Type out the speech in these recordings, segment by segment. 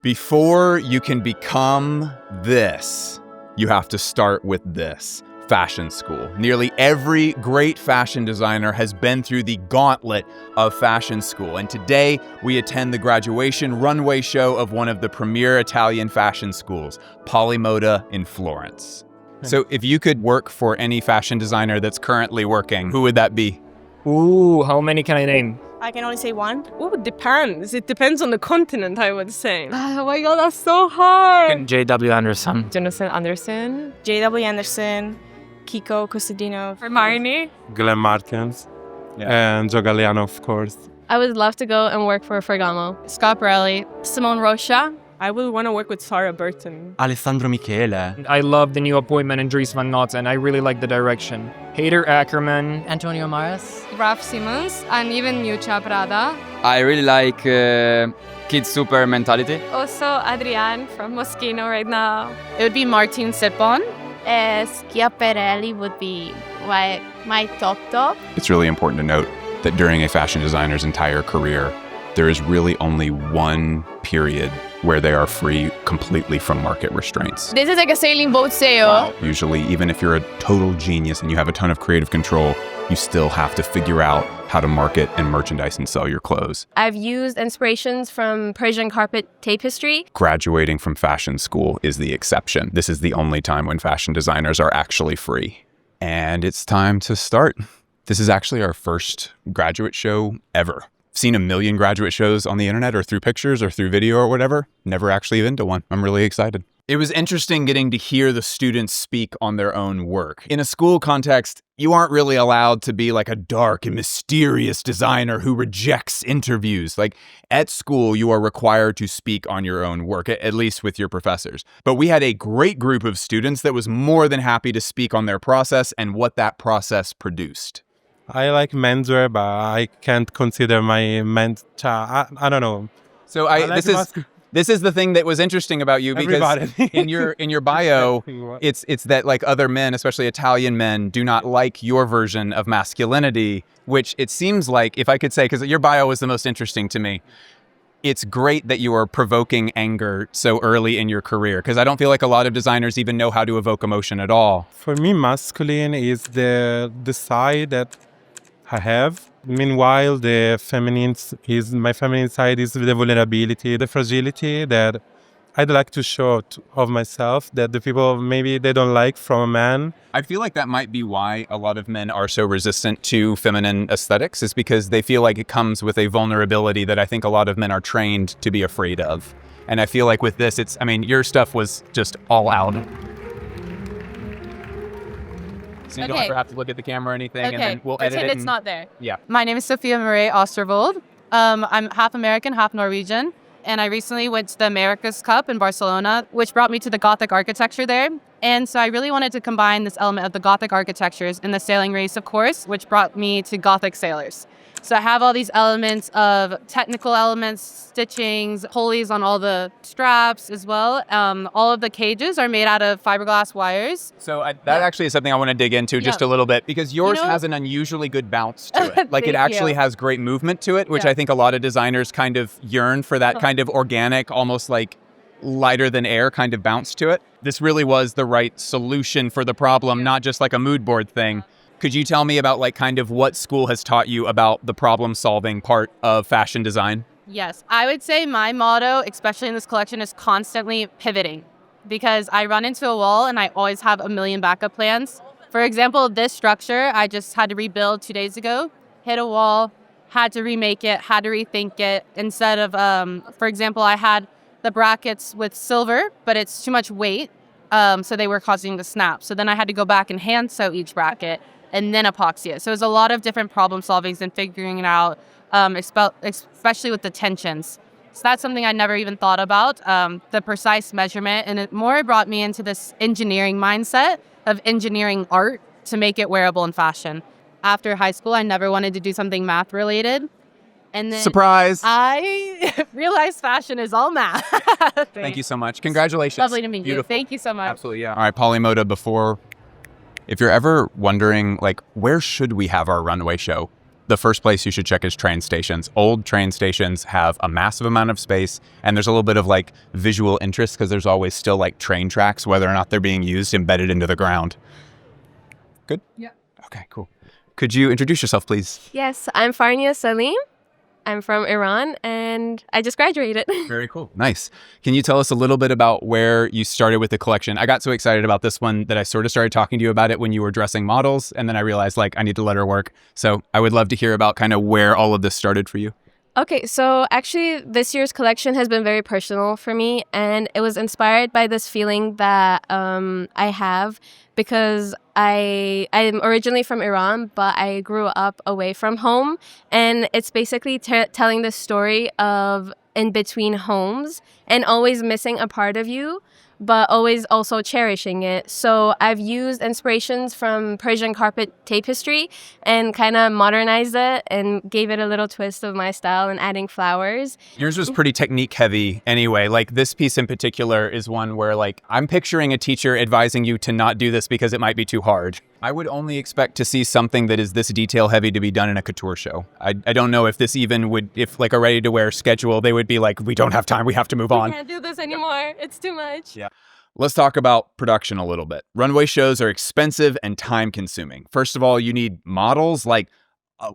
Before you can become this, you have to start with this. Fashion school. Nearly every great fashion designer has been through the gauntlet of fashion school, and today we attend the graduation runway show of one of the premier Italian fashion schools, Polimoda in Florence. So if you could work for any fashion designer that's currently working, who would that be? Ooh, how many can I name? I can only say one. Ooh, it depends. It depends on the continent, I would say. Oh my god, that's so hard. J.W. Anderson. Jonathan Anderson. J.W. Anderson. Kiko Costadino. Hermione. Glenn Martens. And Joe Galliano, of course. I would love to go and work for Ferragamo. Scott Borelli. Simone Rocha. I would want to work with Sarah Burton. Alessandro Michele. I love the new appointment in Dries Van Noten. I really like the direction. Hader Ackerman. Antonio Maras. Ralph Simmons. And even Miuccia Prada. I really like Kid Super mentality. Also Adrienne from Moschino right now. It would be Martin Sipon. Schiaparelli would be my top. It's really important to note that during a fashion designer's entire career, there is really only one period where they are free completely from market restraints. This is like a sailing boat sale. Wow. Usually, even if you're a total genius and you have a ton of creative control, you still have to figure out how to market and merchandise and sell your clothes. I've used inspirations from Persian carpet tapestry. Graduating from fashion school is the exception. This is the only time when fashion designers are actually free. And it's time to start. This is actually our first graduate show ever. Seen a million graduate shows on the internet or through pictures or through video or whatever. Never actually been to one. I'm really excited. It was interesting getting to hear the students speak on their own work. In a school context, you aren't really allowed to be like a dark and mysterious designer who rejects interviews. Like at school, you are required to speak on your own work, at least with your professors. But we had a great group of students that was more than happy to speak on their process and what that process produced. I like menswear, but I can't consider my men's. I don't know. So this is the thing that was interesting about you, because in your bio, it's that like other men, especially Italian men, do not like your version of masculinity, which it seems like, if I could say, because your bio was the most interesting to me. It's great that you are provoking anger so early in your career, because I don't feel like a lot of designers even know how to evoke emotion at all. For me, masculine is the side that I have. Meanwhile, my feminine side is the vulnerability, the fragility that I'd like to show of myself, that the people maybe they don't like from a man. I feel like that might be why a lot of men are so resistant to feminine aesthetics, is because they feel like it comes with a vulnerability that I think a lot of men are trained to be afraid of. And I feel like with this, your stuff was just all out. So you don't ever have to look at the camera or anything, and then we'll edit it. It's not there. Yeah. My name is Sophia Marie Osterwold. I'm half American, half Norwegian. And I recently went to the America's Cup in Barcelona, which brought me to the Gothic architecture there. And so I really wanted to combine this element of the Gothic architectures in the sailing race, of course, which brought me to Gothic sailors. So I have all these elements of technical elements, stitchings, pulleys on all the straps as well. All of the cages are made out of fiberglass wires. So that actually is something I want to dig into just a little bit, because yours has an unusually good bounce to it. Like it actually has great movement to it, which I think a lot of designers kind of yearn for, that kind of organic, almost like lighter than air kind of bounce to it. This really was the right solution for the problem, not just like a mood board thing. Could you tell me about like kind of what school has taught you about the problem solving part of fashion design? Yes, I would say my motto, especially in this collection, is constantly pivoting, because I run into a wall and I always have a million backup plans. For example, this structure, I just had to rebuild 2 days ago, hit a wall, had to remake it, had to rethink it. Instead of, for example, I had the brackets with silver, but it's too much weight, so they were causing the snap. So then I had to go back and hand sew each bracket and then epoxy it. So it was a lot of different problem solvings and figuring it out, especially with the tensions. So that's something I never even thought about, the precise measurement. And it more brought me into this engineering mindset of engineering art to make it wearable in fashion. After high school, I never wanted to do something math related. And then surprise! I realized fashion is all math. Thank you so much. Congratulations. Lovely to meet you. Beautiful. Thank you so much. Absolutely, yeah. All right, Polimoda, if you're ever wondering, like, where should we have our runway show? the first place you should check is train stations. Old train stations have a massive amount of space, and there's a little bit of like visual interest because there's always still like train tracks, whether or not they're being used, embedded into the ground. Good? Yeah. Okay, cool. Could you introduce yourself, please? Yes, I'm Farnia Salim. I'm from Iran and I just graduated. Very cool. Nice. Can you tell us a little bit about where you started with the collection? I got so excited about this one that I sort of started talking to you about it when you were dressing models, and then I realized like I need to let her work. So I would love to hear about kind of where all of this started for you. Okay, so actually this year's collection has been very personal for me, and it was inspired by this feeling that I have because I'm originally from Iran, but I grew up away from home, and it's basically telling the story of in between homes and always missing a part of you, but always also cherishing it. So I've used inspirations from Persian carpet tapestry and kind of modernized it and gave it a little twist of my style and adding flowers. Yours was pretty technique heavy anyway. Like this piece in particular is one where like I'm picturing a teacher advising you to not do this because it might be too hard. I would only expect to see something that is this detail heavy to be done in a couture show. I don't know if this even would, if like a ready to wear schedule, they would be like, we don't have time, we have to move on. I can't do this anymore. It's too much. Yeah. Let's talk about production a little bit. Runway shows are expensive and time consuming. First of all, you need models, like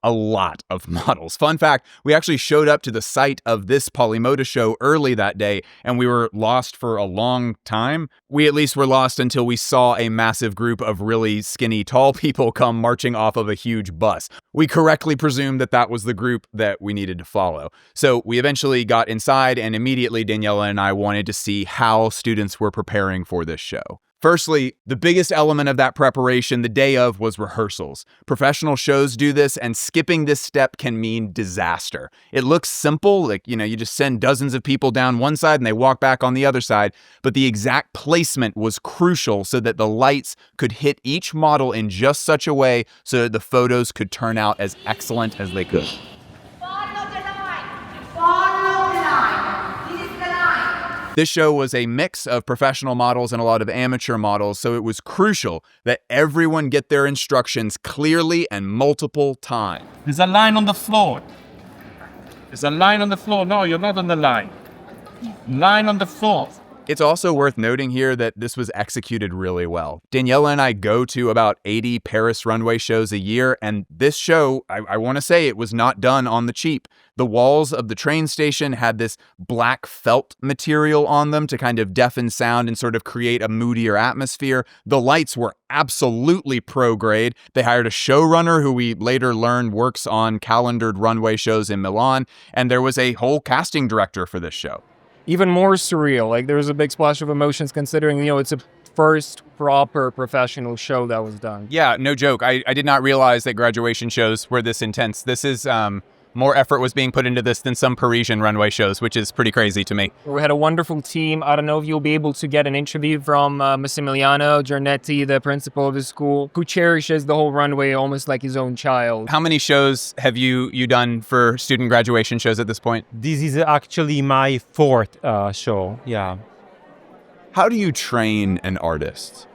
a lot of models. Fun fact, we actually showed up to the site of this Polimoda show early that day, and we were lost for a long time. We at least were lost until we saw a massive group of really skinny, tall people come marching off of a huge bus. We correctly presumed that that was the group that we needed to follow. So we eventually got inside, and immediately Daniela and I wanted to see how students were preparing for this show. Firstly, the biggest element of that preparation the day of was rehearsals. Professional shows do this, and skipping this step can mean disaster. It looks simple, like, you just send dozens of people down one side and they walk back on the other side, but the exact placement was crucial so that the lights could hit each model in just such a way so that the photos could turn out as excellent as they could. This show was a mix of professional models and a lot of amateur models, so it was crucial that everyone get their instructions clearly and multiple times. There's a line on the floor. There's a line on the floor. No, you're not on the line. Line on the floor. It's also worth noting here that this was executed really well. Daniela and I go to about 80 Paris runway shows a year, and this show, I want to say it was not done on the cheap. The walls of the train station had this black felt material on them to kind of deafen sound and sort of create a moodier atmosphere. The lights were absolutely pro grade. They hired a showrunner who we later learned works on calendared runway shows in Milan, and there was a whole casting director for this show. Even more surreal. Like there was a big splash of emotions considering, it's a first proper professional show that was done. Yeah, no joke. I did not realize that graduation shows were this intense. This is, more effort was being put into this than some Parisian runway shows, which is pretty crazy to me. We had a wonderful team. I don't know if you'll be able to get an interview from Massimiliano Giornetti, the principal of the school, who cherishes the whole runway almost like his own child. How many shows have you done for student graduation shows at this point? This is actually my fourth show, yeah. How do you train an artist?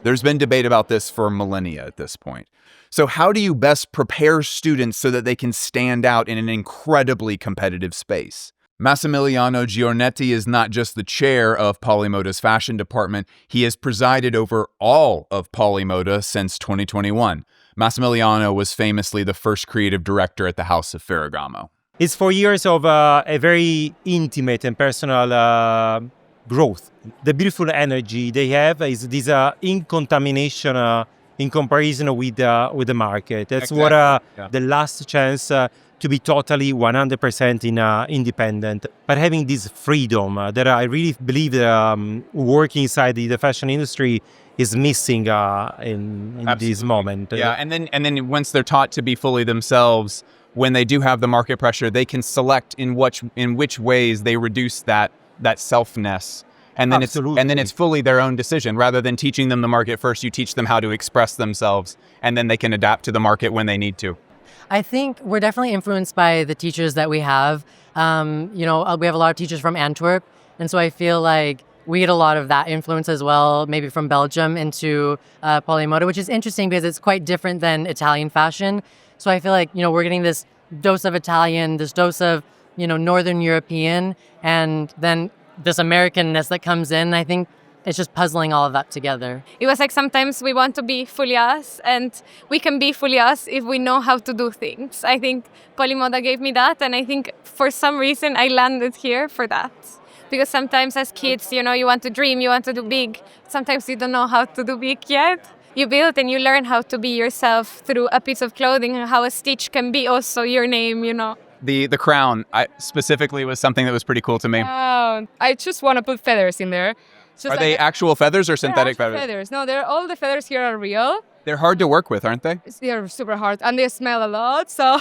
There's been debate about this for millennia at this point. So how do you best prepare students so that they can stand out in an incredibly competitive space? Massimiliano Giornetti is not just the chair of Polimoda's fashion department, he has presided over all of Polimoda since 2021. Massimiliano was famously the first creative director at the House of Ferragamo. It's 4 years of a very intimate and personal growth. The beautiful energy they have is this incontamination in comparison with the market. That's exactly. What the last chance to be totally 100% independent. But having this freedom that I really believe working inside the fashion industry is missing in this moment. Yeah, and then once they're taught to be fully themselves, when they do have the market pressure, they can select in which ways they reduce that selfness. And then it's fully their own decision. Rather than teaching them the market first, you teach them how to express themselves, and then they can adapt to the market when they need to. I think we're definitely influenced by the teachers that we have. We have a lot of teachers from Antwerp, and so I feel like we get a lot of that influence as well, maybe from Belgium into Polimoda, which is interesting because it's quite different than Italian fashion. So I feel like, we're getting this dose of Italian, this dose of, Northern European, and then this Americanness that comes in. I think it's just puzzling all of that together. It was like sometimes we want to be fully us, and we can be fully us if we know how to do things. I think Polimoda gave me that, and I think for some reason I landed here for that. Because sometimes as kids, you want to dream, you want to do big. Sometimes you don't know how to do big yet. You build and you learn how to be yourself through a piece of clothing, and how a stitch can be also your name, The crown specifically was something that was pretty cool to me. I just want to put feathers in there. Are they actual feathers or synthetic feathers? No, all the feathers here are real. They're hard to work with, aren't they? They're super hard and they smell a lot. So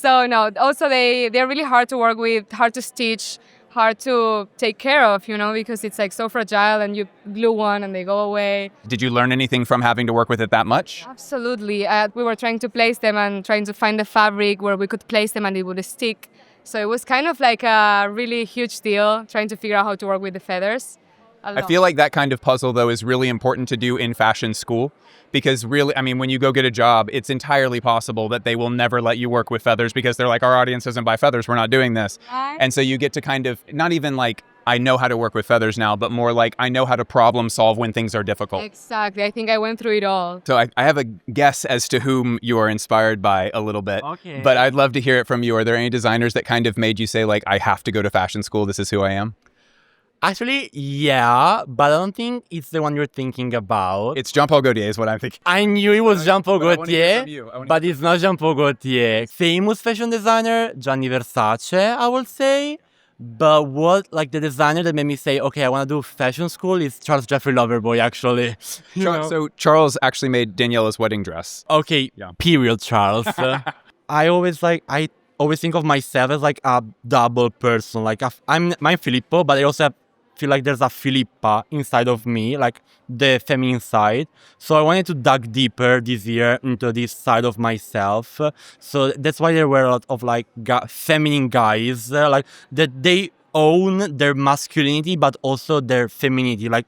no. Also, they're really hard to work with, hard to stitch, hard to take care of, because it's like so fragile, and you glue one and they go away. Did you learn anything from having to work with it that much? Absolutely. We were trying to place them and trying to find the fabric where we could place them and it would stick. So it was kind of like a really huge deal trying to figure out how to work with the feathers. I feel like that kind of puzzle, though, is really important to do in fashion school, because really, when you go get a job, it's entirely possible that they will never let you work with feathers because they're like, our audience doesn't buy feathers, we're not doing this. Right. And so you get to kind of, not even like, I know how to work with feathers now, but more like, I know how to problem solve when things are difficult. Exactly. I think I went through it all. So I have a guess as to whom you are inspired by a little bit, Okay. but I'd love to hear it from you. Are there any designers that kind of made you say, like, I have to go to fashion school, this is who I am? Actually, yeah, but I don't think it's the one you're thinking about. It's Jean-Paul Gaultier is what I'm thinking. I knew it was Jean-Paul But I wanna hear from Gaultier, you. but it's not Jean-Paul Gaultier. Famous fashion designer, Gianni Versace, I would say. But the designer that made me say, okay, I want to do fashion school is Charles Jeffrey Loverboy, actually. So Charles actually made Daniela's wedding dress. Okay, Yeah. period, Charles. I always think of myself as like a double person. Like I'm Filippo, but I also feel like there's a Filippa inside of me, like the feminine side. So I wanted to dig deeper this year into this side of myself. So that's why there were a lot of like feminine guys, like that they own their masculinity, but also their femininity, like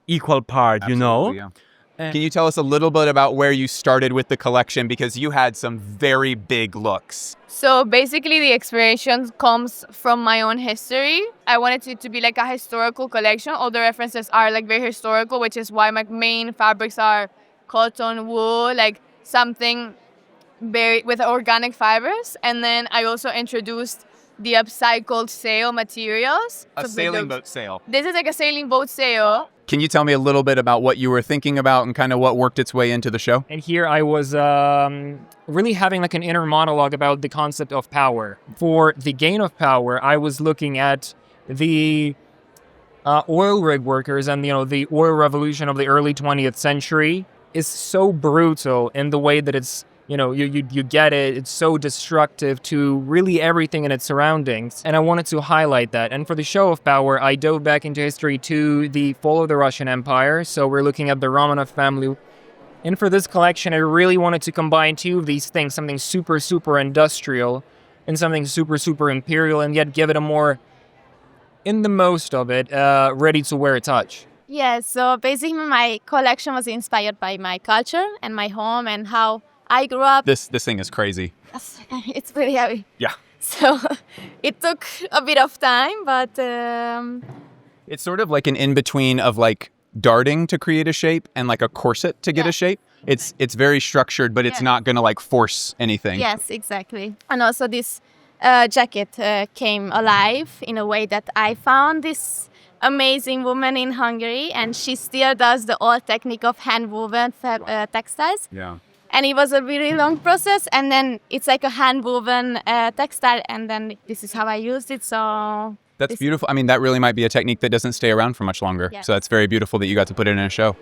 equal part, Absolutely, yeah. Can you tell us a little bit about where you started with the collection? Because you had some very big looks. So basically the inspiration comes from my own history. I wanted it to be like a historical collection. All the references are like very historical, which is why my main fabrics are cotton, wool, like something very with organic fibers. And then I also introduced the upcycled sail materials. A sailing boat sail. This is like a sailing boat sail. Can you tell me a little bit about what you were thinking about and kind of what worked its way into the show? And here I was really having like an inner monologue about the concept of power. For the gain of power, I was looking at the oil rig workers and, the oil revolution of the early 20th century is so brutal in the way that it's, you get it. It's so destructive to really everything in its surroundings. And I wanted to highlight that. And for the show of power, I dove back into history to the fall of the Russian Empire. So we're looking at the Romanov family. And for this collection, I really wanted to combine two of these things, something super, super industrial and something super, super imperial, and yet give it a more, in the most of it, ready-to-wear touch. Yeah, so basically my collection was inspired by my culture and my home and how I grew up. This thing is crazy. It's pretty heavy. Yeah. So it took a bit of time, but... It's sort of like an in-between of like darting to create a shape and like a corset to get a shape. It's very structured, but it's not going to like force anything. Yes, exactly. And also this jacket came alive in a way that I found this amazing woman in Hungary, and she still does the old technique of hand-woven textiles. Yeah. And it was a really long process, and then it's like a hand-woven textile, and then this is how I used it, so... That's beautiful. I mean, that really might be a technique that doesn't stay around for much longer. Yes. So that's very beautiful that you got to put it in a show.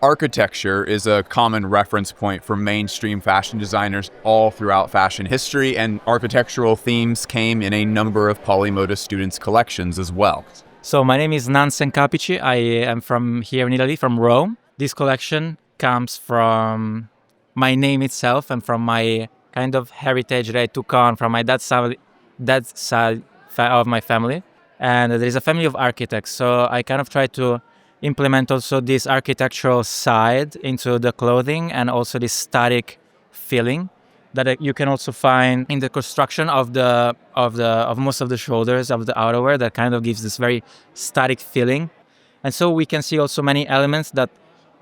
Architecture is a common reference point for mainstream fashion designers all throughout fashion history, and architectural themes came in a number of Polimoda students' collections as well. So my name is Nansen Capici. I am from here in Italy, from Rome. This collection comes from my name itself and from my kind of heritage that I took on from my dad's side of my family. And there is a family of architects, so I kind of try to implement also this architectural side into the clothing and also this static feeling that you can also find in the construction of most of the shoulders of the outerwear that kind of gives this very static feeling. And so we can see also many elements that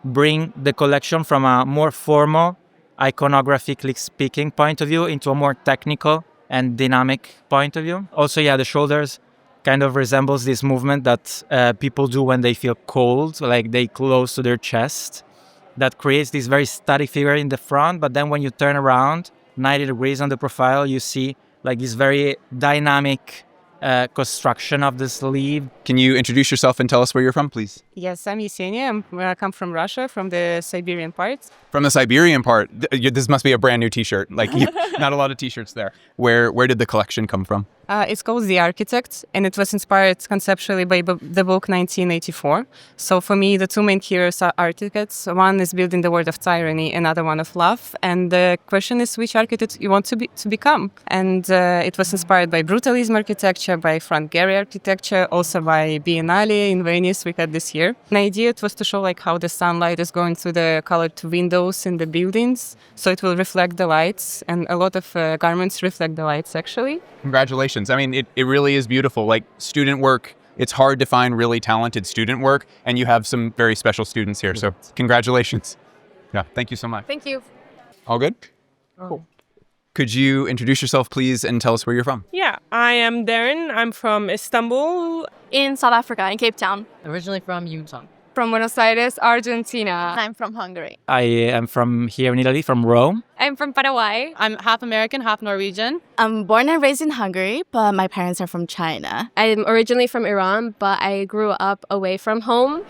bring the collection from a more formal, iconographically speaking point of view into a more technical and dynamic point of view. Also, the shoulders kind of resembles this movement that people do when they feel cold, like they close to their chest. That creates this very static figure in the front, but then when you turn around 90 degrees on the profile, you see like this very dynamic construction of the sleeve. Can you introduce yourself and tell us where you're from, please? Yes, I'm Yesenia. I come from Russia, from the Siberian part. From the Siberian part? This must be a brand new t-shirt. Like, not a lot of t-shirts there. Where did the collection come from? It's called The Architect, and it was inspired conceptually by the book 1984. So for me, the two main heroes are architects. One is building the world of tyranny, another one of love. And the question is which architect you want to become. And it was inspired by Brutalism architecture, by Frank Gehry architecture, also by Biennale in Venice we had this year. The idea was to show like how the sunlight is going through the colored windows in the buildings, so it will reflect the lights, and a lot of garments reflect the lights actually. Congratulations. I mean, it really is beautiful. Like student work, it's hard to find really talented student work, and you have some very special students here. So congratulations. Yeah, thank you so much. Thank you. All good? Cool. Could you introduce yourself, please, and tell us where you're from? Yeah, I am Darren. I'm from Istanbul. In South Africa, in Cape Town. Originally from Utah. From Buenos Aires, Argentina. I'm from Hungary. I am from here in Italy, from Rome. I'm from Paraguay. I'm half American, half Norwegian. I'm born and raised in Hungary, but my parents are from China. I'm originally from Iran, but I grew up away from home.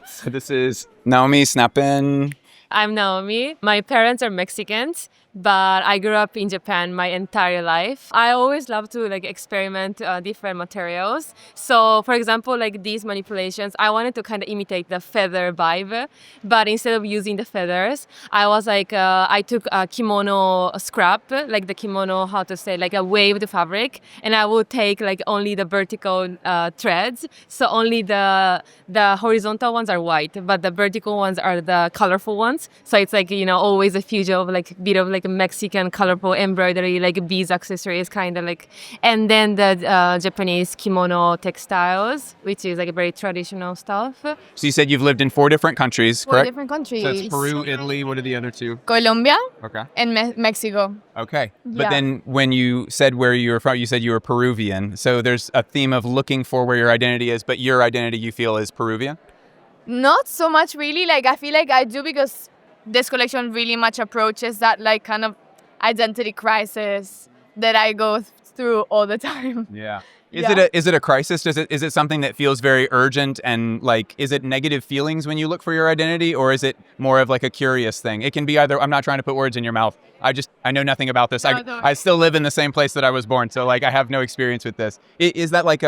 So this is Naomi Snappen. I'm Naomi. My parents are Mexicans, but I grew up in Japan my entire life. I always love to experiment different materials. So for example, like these manipulations, I wanted to kind of imitate the feather vibe, but instead of using the feathers, I was like, I took a kimono scrap, like the kimono, how to say, like a waved fabric, and I would take like only the vertical threads. So only the horizontal ones are white, but the vertical ones are the colorful ones. So it's like, always a fusion of like bit of like Mexican colorful embroidery, like beads, accessories, kind of like, and then the Japanese kimono textiles, which is like a very traditional stuff. So you said you've lived in 4 different countries, correct? 4 different countries. So it's Peru, Italy, what are the other 2? Colombia. Okay. And Mexico. Okay. But then when you said where you were from, you said you were Peruvian. So there's a theme of looking for where your identity is, but your identity you feel is Peruvian? Not so much really. Like I feel like I do because this collection really much approaches that like kind of identity crisis that I go through all the time. Yeah. Is it a crisis? Is it something that feels very urgent, and like is it negative feelings when you look for your identity, or is it more of like a curious thing? It can be either. I'm not trying to put words in your mouth. I know nothing about this. I still live in the same place that I was born, so like I have no experience with this. Is that like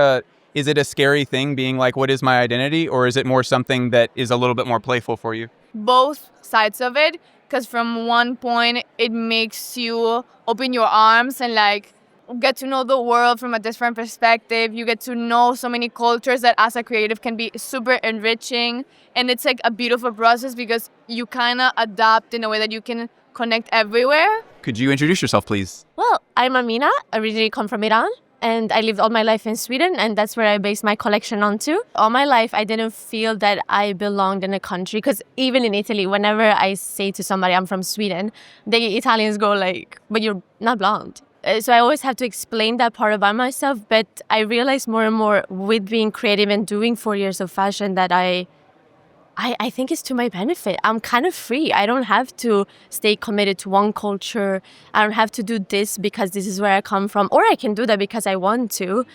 is it a scary thing being like, what is my identity, or is it more something that is a little bit more playful for you? Both sides of it, because from one point it makes you open your arms and like get to know the world from a different perspective. You get to know so many cultures that as a creative can be super enriching, and it's like a beautiful process because you kind of adapt in a way that you can connect everywhere. Could you introduce yourself, please? Well, I'm Amina, originally come from Iran. And I lived all my life in Sweden, and that's where I based my collection on too. All my life, I didn't feel that I belonged in a country, because even in Italy, whenever I say to somebody I'm from Sweden, the Italians go like, but you're not blonde. So I always have to explain that part about myself, but I realized more and more with being creative and doing 4 years of fashion that I think it's to my benefit. I'm kind of free. I don't have to stay committed to one culture. I don't have to do this because this is where I come from. Or I can do that because I want to.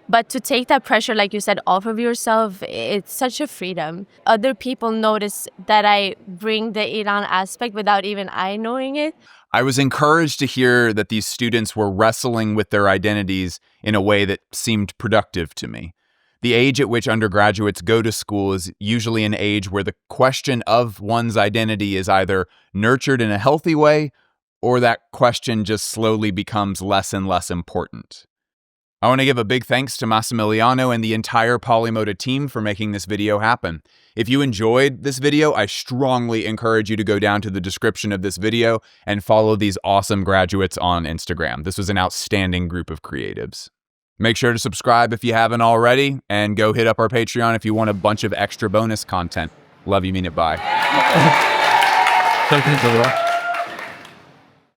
But to take that pressure, like you said, off of yourself, it's such a freedom. Other people notice that I bring the Iran aspect without even I knowing it. I was encouraged to hear that these students were wrestling with their identities in a way that seemed productive to me. The age at which undergraduates go to school is usually an age where the question of one's identity is either nurtured in a healthy way, or that question just slowly becomes less and less important. I want to give a big thanks to Massimiliano and the entire Polimoda team for making this video happen. If you enjoyed this video, I strongly encourage you to go down to the description of this video and follow these awesome graduates on Instagram. This was an outstanding group of creatives. Make sure to subscribe if you haven't already, and go hit up our Patreon if you want a bunch of extra bonus content. Love you, mean it, bye.